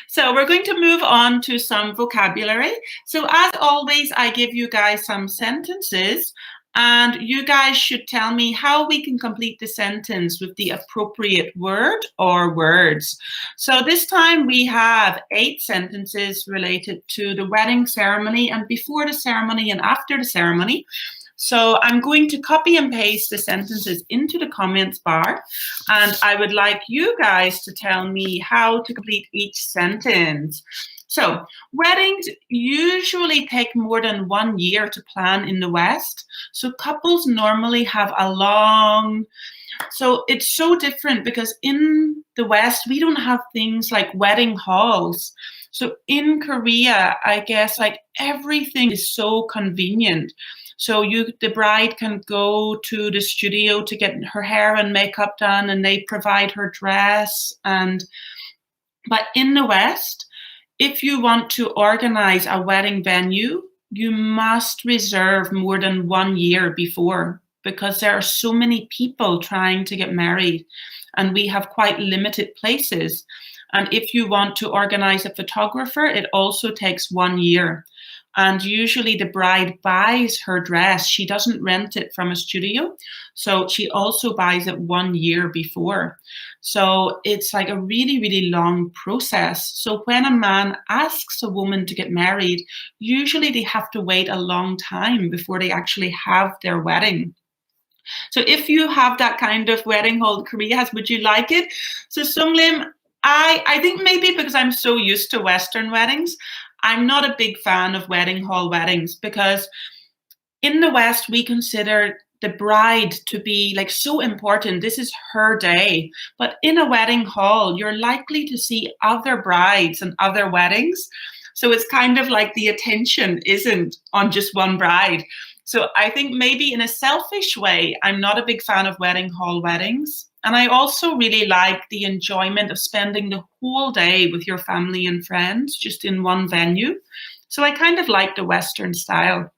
So we're going to move on to some vocabulary. So as always, I give you guys some sentences, and you guys should tell me how we can complete the sentence with the appropriate word or words. So this time we have 8 sentences related to the wedding ceremony and before the ceremony and after the ceremony. So I'm going to copy and paste the sentences into the comments bar, and I would like you guys to tell me how to complete each sentence. So weddings usually take more than 1 year to plan in the West. So couples normally have a long, so it's so different because in the West, we don't have things like wedding halls. So in Korea, I guess like everything is so convenient. So the bride can go to the studio to get her hair and makeup done, and they provide her dress. But in the West, if you want to organize a wedding venue, you must reserve more than 1 year before, because there are so many people trying to get married, and we have quite limited places. And if you want to organize a photographer, it also takes 1 year. And usually the bride buys her dress. She doesn't rent it from a studio. So she also buys it 1 year before. So it's like a really, really long process. So when a man asks a woman to get married, usually they have to wait a long time before they actually have their wedding. So if you have that kind of wedding hall Korea has, would you like it? So Sunglim, I think maybe because I'm so used to Western weddings, I'm not a big fan of wedding hall weddings, because in the West, we consider the bride to be like so important. This is her day. But in a wedding hall, you're likely to see other brides and other weddings. So it's kind of like the attention isn't on just one bride. So I think maybe in a selfish way, I'm not a big fan of wedding hall weddings. And I also really like the enjoyment of spending the whole day with your family and friends just in one venue. So I kind of like the Western style.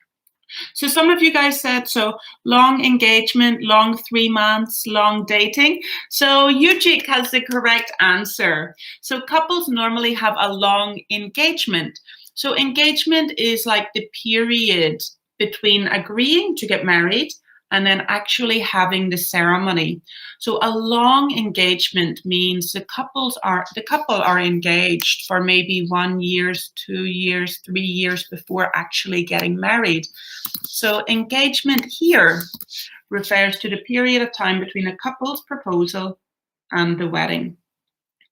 So some of you guys said, so long engagement, long 3 months, long dating. So Yujik has the correct answer. So couples normally have a long engagement. So engagement is like the period between agreeing to get married and then actually having the ceremony. So a long engagement means the couple are engaged for maybe 1 year, 2 years, 3 years before actually getting married. So engagement here refers to the period of time between a couple's proposal and the wedding.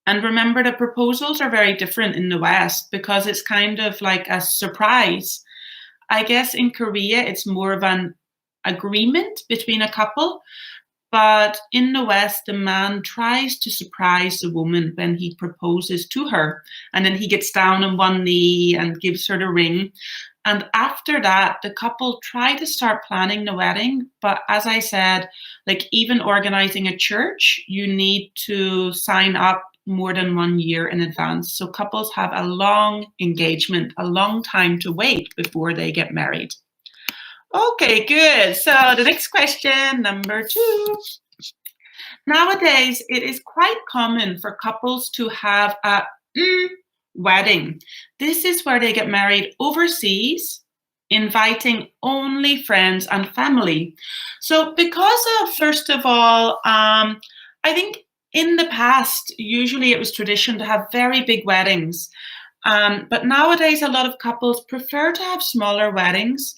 And remember, the proposals are very different in the West because it's kind of like a surprise. I guess in Korea, it's more of an agreement between a couple. But in the West, the man tries to surprise the woman when he proposes to her. And then he gets down on one knee and gives her the ring. And after that, the couple try to start planning the wedding. But as I said, like even organizing a church, you need to sign up more than 1 year in advance. So couples have a long engagement, a long time to wait before they get married. Okay, good. So the next question, number 2. Nowadays, it is quite common for couples to have a wedding. This is where they get married overseas, inviting only friends and family. So because of, first of all, I think in the past, usually it was tradition to have very big weddings. But nowadays, a lot of couples prefer to have smaller weddings.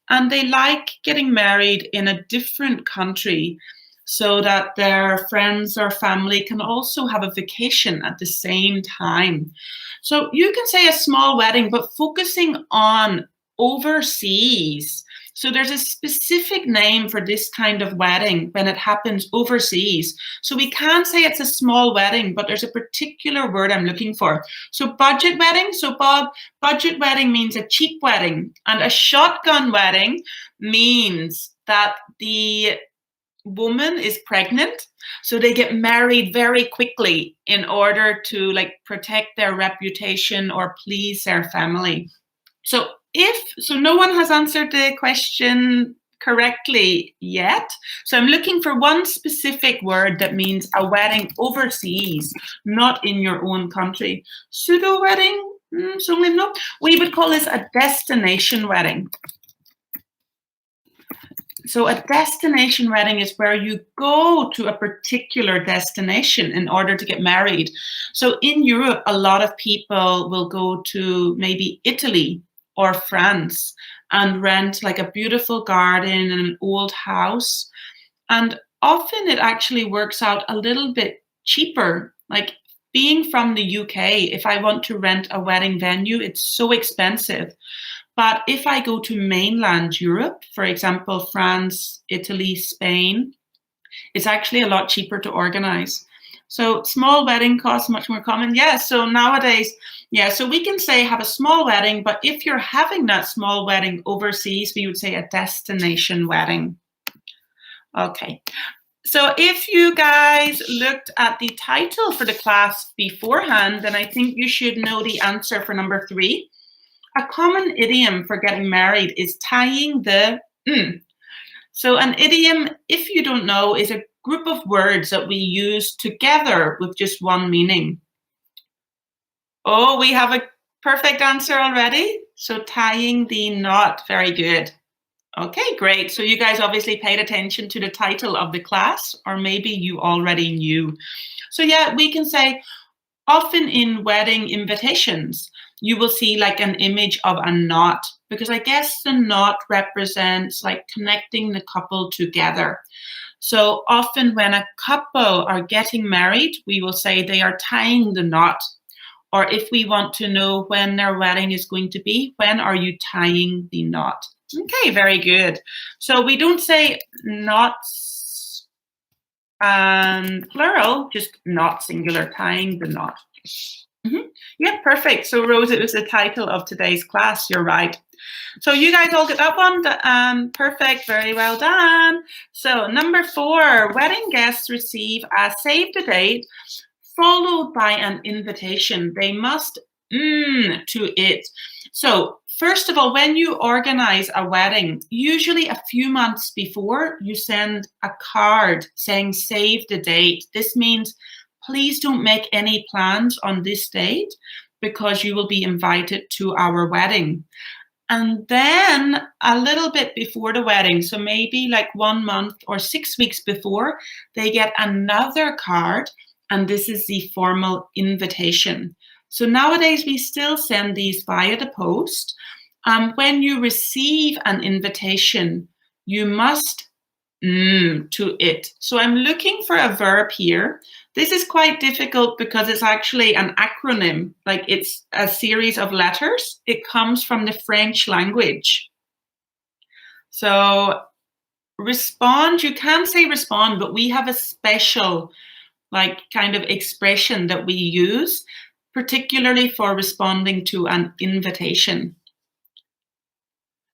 And they like getting married in a different country so that their friends or family can also have a vacation at the same time. So you can say a small wedding, but focusing on overseas. So there's a specific name for this kind of wedding when it happens overseas. So we can't say it's a small wedding, but there's a particular word I'm looking for. So budget wedding. So Bob, budget wedding means a cheap wedding, and a shotgun wedding means that the woman is pregnant. So they get married very quickly in order to like protect their reputation or please their family. So no one has answered the question correctly yet. So I'm looking for one specific word that means a wedding overseas, not in your own country. Pseudo wedding? No. We would call this a destination wedding. So a destination wedding is where you go to a particular destination in order to get married. So in Europe, a lot of people will go to maybe Italy or France and rent like a beautiful garden and an old house. And often it actually works out a little bit cheaper. Like being from the UK, if I want to rent a wedding venue, it's so expensive. But if I go to mainland Europe, for example, France, Italy, Spain, it's actually a lot cheaper to organize. So small wedding costs much more common. Yeah, so nowadays, yeah, so we can say have a small wedding, but if you're having that small wedding overseas, we would say a destination wedding. Okay. So if you guys looked at the title for the class beforehand, then I think you should know the answer for number 3. A common idiom for getting married is tying the So an idiom, if you don't know, is a group of words that we use together with just one meaning. Oh, we have a perfect answer already. So tying the knot, very good. Okay, great. So you guys obviously paid attention to the title of the class, or maybe you already knew. So yeah, we can say often in wedding invitations, you will see like an image of a knot, because I guess the knot represents like connecting the couple together. So often when a couple are getting married, we will say they are tying the knot. Or if we want to know when their wedding is going to be, when are you tying the knot? Okay, very good. So we don't say knots and plural, just knot singular, tying the knot. Yeah, perfect. So Rose, it was the title of today's class. You're right. So you guys all get that one? Perfect. Very well done. So number 4, wedding guests receive a save the date followed by an invitation. They must to it. So first of all, when you organize a wedding, usually a few months before, you send a card saying save the date. This means please don't make any plans on this date because you will be invited to our wedding. And then a little bit before the wedding, so maybe like 1 month or 6 weeks before, they get another card, and this is the formal invitation. So nowadays we still send these via the post. When you receive an invitation, you must to it. So I'm looking for a verb here. This is quite difficult because it's actually an acronym, like it's a series of letters. It comes from the French language. So respond, you can say respond, but we have a special like kind of expression that we use, particularly for responding to an invitation.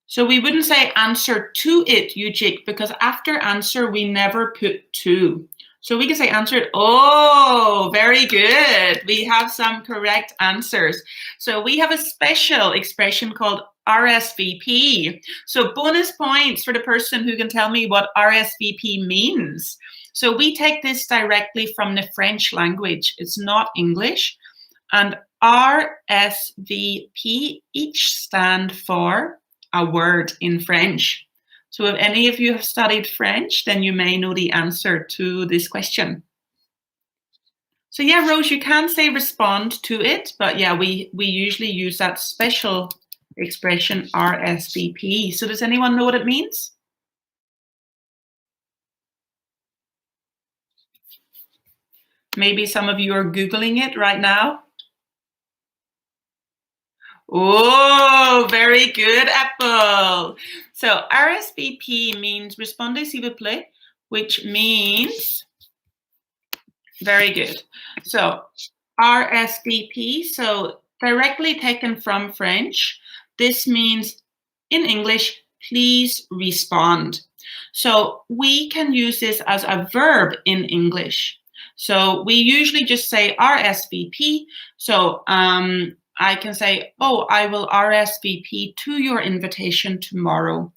So we wouldn't say answer to it, Eugik, because after answer, we never put to. So we can say answer it. Oh, very good. We have some correct answers. So we have a special expression called Rsvp. So bonus points for the person who can tell me what Rsvp means. So we take this directly from the French language. It's not English. And Rsvp each stand for a word in French. So if any of you have studied French, then you may know the answer to this question. So yeah, Rose, you can say respond to it, but yeah, we usually use that special expression Rsvp. So does anyone know what it means? Maybe some of you are Googling it right now. Oh, very good, Apple. So Rsvp means Répondez s'il vous plaît, which means, very good. So Rsvp, so directly taken from French, this means in English, please respond. So we can use this as a verb in English. So we usually just say Rsvp. So I can say, oh, I will RSVP to your invitation tomorrow.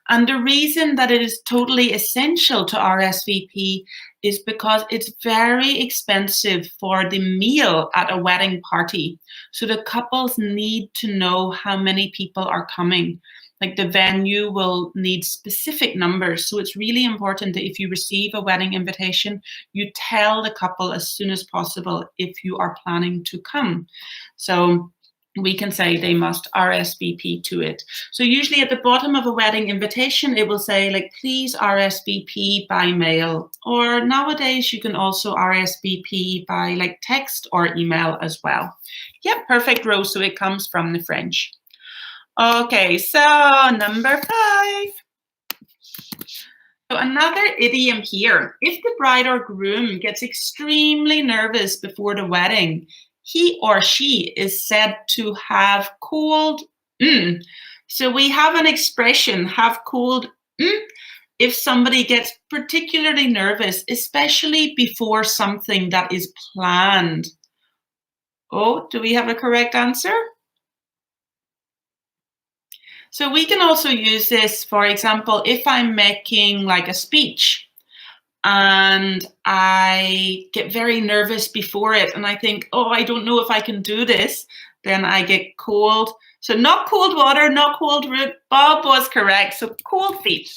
And the reason that it is totally essential to RSVP is because it's very expensive for the meal at a wedding party. So the couples need to know how many people are coming. Like the venue will need specific numbers. So it's really important that if you receive a wedding invitation, you tell the couple as soon as possible if you are planning to come. So we can say they must RSVP to it. So usually at the bottom of a wedding invitation, it will say like, please RSVP by mail. Or nowadays you can also RSVP by like text or email as well. Yep, perfect, Rose. So it comes from the French. Okay, so number 5. So another idiom here. If the bride or groom gets extremely nervous before the wedding, he or she is said to have cold So we have an expression, have cold if somebody gets particularly nervous, especially before something that is planned. Oh, do we have a correct answer? So we can also use this, for example, if I'm making like a speech and I get very nervous before it and I think, oh, I don't know if I can do this, then I get cold. So not cold water, not cold root. Bob was correct. So cold feet.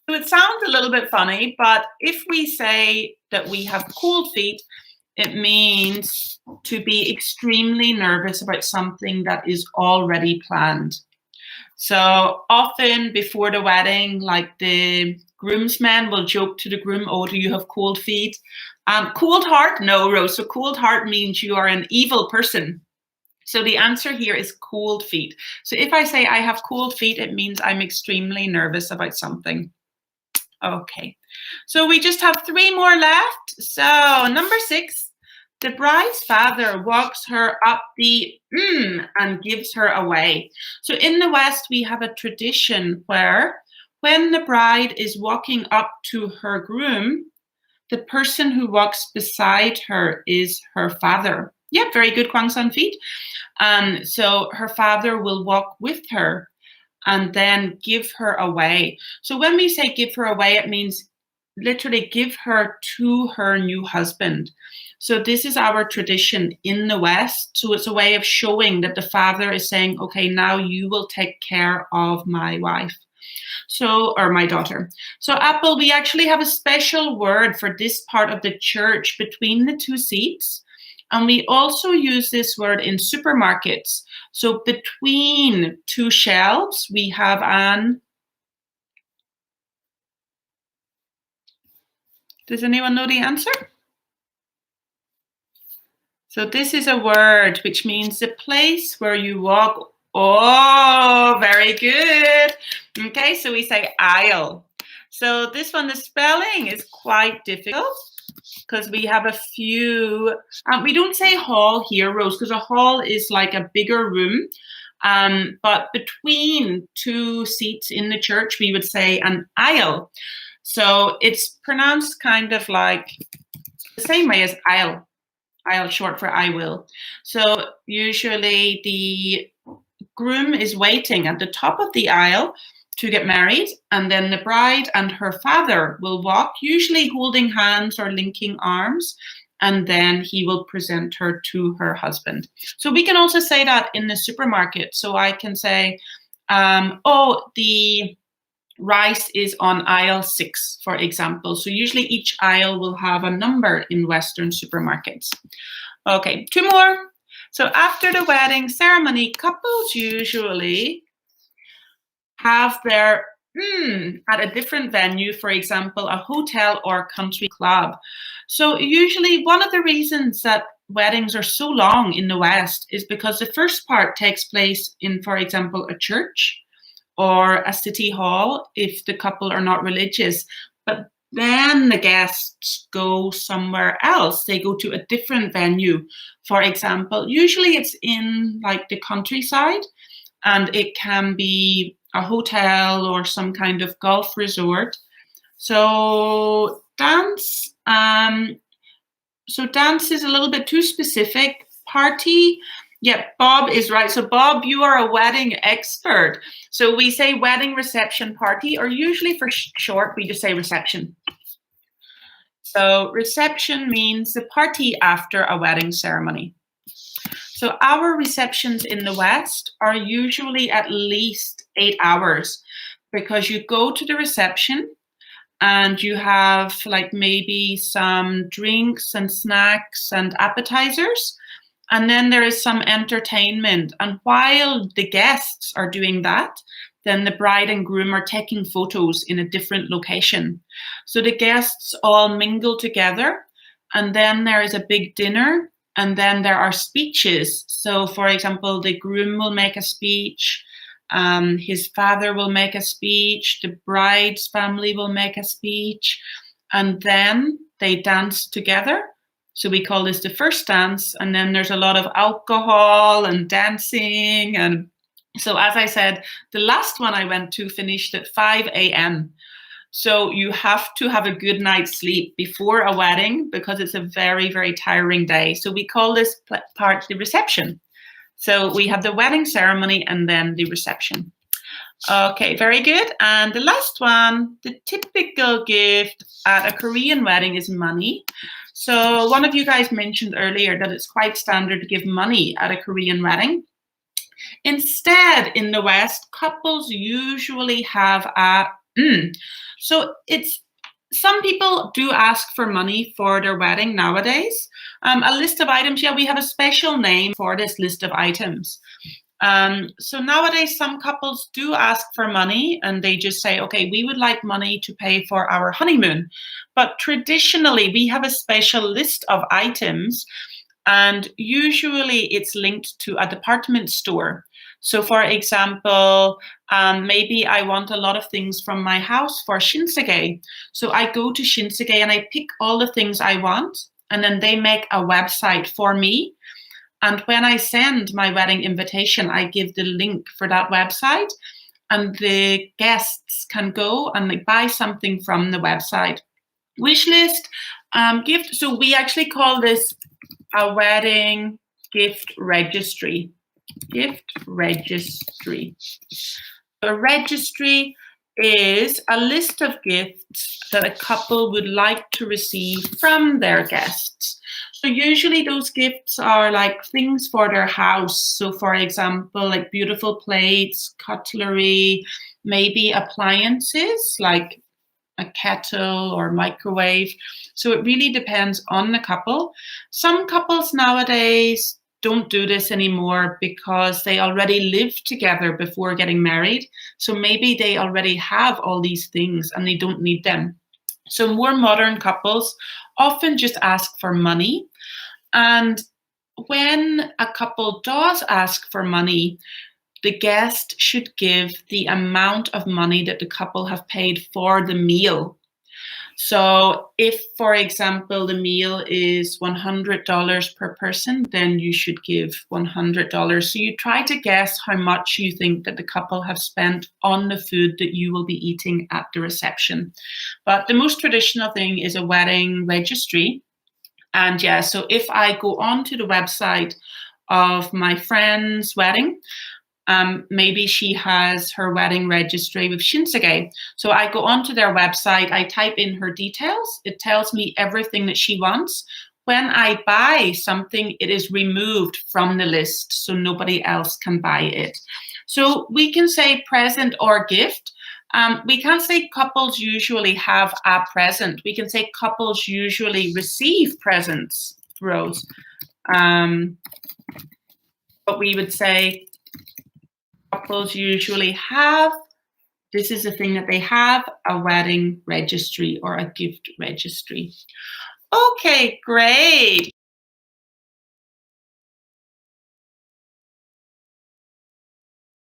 So it sounds a little bit funny, but if we say that we have cold feet, it means to be extremely nervous about something that is already planned. So often before the wedding, like the groomsmen will joke to the groom, oh, do you have cold feet? Cold heart? No, Rose. So cold heart means you are an evil person. So the answer here is cold feet. So if I say I have cold feet, it means I'm extremely nervous about something. Okay, so we just have 3 more left. So number 6. The bride's father walks her up the and gives her away. So in the West, we have a tradition where when the bride is walking up to her groom, the person who walks beside her is her father. Yeah, very good, Kwang Sun feet. So her father will walk with her and then give her away. So when we say give her away, it means literally give her to her new husband. So this is our tradition in the West. So it's a way of showing that the father is saying, okay, now you will take care of my wife. So, or my daughter. So Apple, we actually have a special word for this part of the church between the 2 seats. And we also use this word in supermarkets. So between 2 shelves, we have an... Does anyone know the answer? So this is a word which means the place where you walk. Oh, very good. Okay, so we say aisle. So this one, the spelling is quite difficult because we have a few, we don't say hall here, Rose, because a hall is like a bigger room. But between 2 seats in the church, we would say an aisle. So it's pronounced kind of like the same way as aisle. Aisle short for I will. So usually the groom is waiting at the top of the aisle to get married, and then the bride and her father will walk, usually holding hands or linking arms, and then he will present her to her husband. So we can also say that in the supermarket. So I can say, oh, the rice is on aisle 6, for example. So usually each aisle will have a number in Western supermarkets. Okay, 2 more. So after the wedding ceremony, couples usually have their at a different venue, for example, a hotel or country club. So usually one of the reasons that weddings are so long in the West is because the first part takes place in, for example, a church or a city hall if the couple are not religious. But then the guests go somewhere else. They go to a different venue. For example, usually it's in like the countryside, and it can be a hotel or some kind of golf resort. So dance, dance is a little bit too specific. Party, Yeah, Bob is right. So Bob, you are a wedding expert. So we say wedding reception party, or usually for short, we just say reception. So reception means the party after a wedding ceremony. So our receptions in the West are usually at least 8 hours, because you go to the reception and you have like maybe some drinks and snacks and appetizers. And then there is some entertainment. And while the guests are doing that, then the bride and groom are taking photos in a different location. So the guests all mingle together, and then there is a big dinner, and then there are speeches. So for example, the groom will make a speech, his father will make a speech, the bride's family will make a speech, and then they dance together. So we call this the first dance, and then there's a lot of alcohol and dancing. And so as I said, the last one I went to finished at 5 a.m. So you have to have a good night's sleep before a wedding, because it's a very, very tiring day. So we call this part the reception. So we have the wedding ceremony and then the reception. Okay, very good. And the last one, the typical gift at a Korean wedding is money. So one of you guys mentioned earlier that it's quite standard to give money at a Korean wedding. Instead, in the West, couples usually have some people do ask for money for their wedding nowadays. A list of items, yeah, we have a special name for this list of items. So nowadays, some couples do ask for money, and they just say, okay, we would like money to pay for our honeymoon. But traditionally, we have a special list of items, and usually it's linked to a department store. So for example, maybe I want a lot of things from my house for Shinsegae. So I go to Shinsegae and I pick all the things I want, and then they make a website for me. And when I send my wedding invitation, I give the link for that website, and the guests can go and buy something from the website. Wish list, gift. So we actually call this a wedding gift registry. Gift registry. A registry is a list of gifts that a couple would like to receive from their guests. So usually those gifts are like things for their house. So for example, like beautiful plates, cutlery, maybe appliances like a kettle or microwave. So it really depends on the couple. Some couples nowadays don't do this anymore because they already lived together before getting married. So maybe they already have all these things and they don't need them. So more modern couples often just ask for money. And when a couple does ask for money, the guest should give the amount of money that the couple have paid for the meal. So if, for example, the meal is $100 per person, then you should give $100. So you try to guess how much you think that the couple have spent on the food that you will be eating at the reception. But the most traditional thing is a wedding registry. And yeah, so if I go onto the website of my friend's wedding, maybe she has her wedding registry with Shinsegae. So I go onto their website, I type in her details, it tells me everything that she wants. When I buy something, it is removed from the list, so nobody else can buy it. So we can say present or gift. We can't say couples usually have a present. We can say couples usually receive presents, Rose. But we would say couples usually have, this is the thing that they have, a wedding registry or a gift registry. Okay, great.